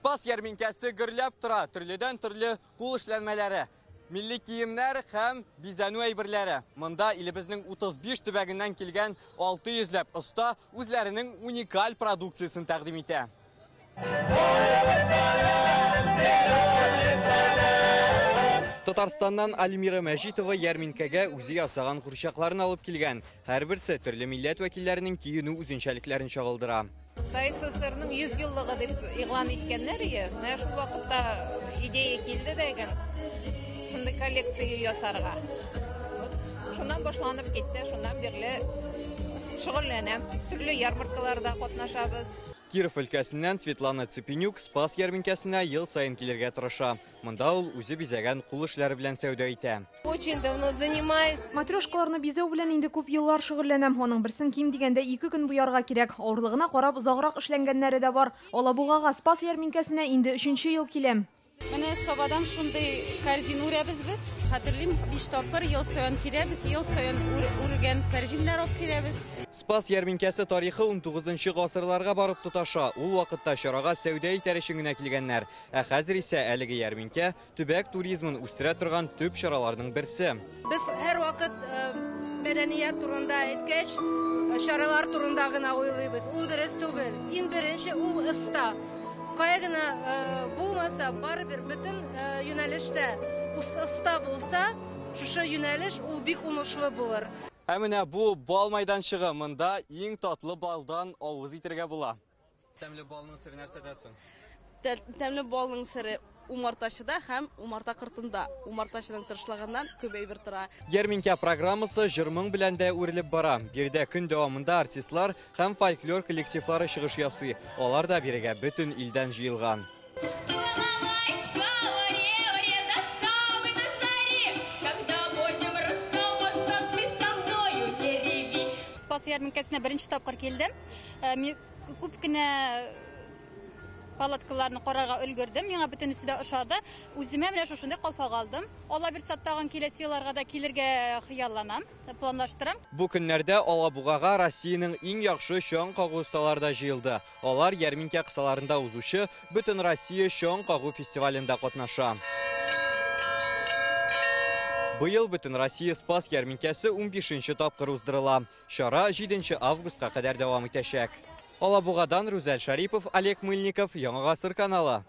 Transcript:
Spас ярминкәсе гөрләп тора, төрледән төрле кул эшләнмәләре. Milli kiyimler hem bizanu әйберләре. Монда илебезнең 35 төбәгеннән килгән 600 оста үзләренең уникаль продукциясын тәкъдим итә. Татарстаннан Альмира Мәҗитова ярминкәгә үзе ясаган курчакларын алып килгән. Һәрберсе төрле милләт вәкилләренең киенү үзенчәлекләрен чагылдыра. СССРның 100 еллыгы дип игълан иткәннәр иде. Менә шул вакытта идея килде дигән. Шундай коллекция ясарга. Шуннан башланып китте, шуннан бирле шөгыльләнәм. Төрле ярмаркаларда катнашабыз. Киров өлкәсеннән Светлана Цепенюк Спас ярминкәсенә ел сайын килергә тырыша. Монда ул үзе бизәгән кул эшләре белән сәүдә итә. Очень давно занимаюсь. Матрешкаларны бизәү белән инде күп еллар шөгыльләнәм. Аның берсен ким дигәндә 2 көн буярга кирәк. Авырлыгына карап озаграк эшләнгәннәре дә бар. Алабугага Спас ярминкәсенә инде 3нче ел киләм. Менә Сабадан шундый корзин үрәбез без. Хәтерлим 5 тапкыр ел саен кирәбез, ел саен үргән корзиннар алып кирәбез. Спас ярминкәсе тарихы 19нчы гасырларга барып тоташа. Ул вакытта чарага сәүдә итәр өчен генә килгәннәр. Ә хәзер исә әлеге ярминкә төбәк туризмын үстерә торган төп чараларның берсе. Без һәр вакыт мәдәният турында әйткәч, чаралар турында гына уйлыйбыз. Ул дөрес түгел. Иң беренче ул ыста. Кая гына булмаса, барыбер бөтен юнәлештә уста булса, шушы юнәлеш ул бик уңышлы булыр. Ә менә бу бал майданчыгы, монда иң татлы балдан авыз итәргә була. Тәмле балның сыры нәрсәдә соң? Тәмле балның сыры умартачыда һәм умарта кыртында. Умартачының тырышлыгыннан күбәйбер тора. Ярминкә программасы җырмың белән дә үрелеп бара. Биредә көн дәвамында артистлар һәм фольклор коллективлары чыгыш ясый. Алар да бирегә бөтен илдән җыелган. Спас ярминкәсенә беренче тапкыр килдем. Күп кенә палаткаларны карарга өлгердем. Миңа бөтенесе дә ошады. Үземә менә шушында калфага алдым. Алла бирсә тагын киләсе елларга да килергә хыялланам, планлаштырам. Бу көннәрдә Алабугага Россиянең иң яхшы чоң кагу осталары да җыелды. Алар ярминкә кысаларында узучы Бөтен Россия чоң кагу фестивалендә катнаша. Быел Бөтен Россия Спас ярминкәсе 15нче тапкыр уздырыла. Чара 7 августка кадәр дәвам итәчәк. Алабугадан Рүзәл Шарипов, Олег Мыльников, Яңа Гасыр каналы.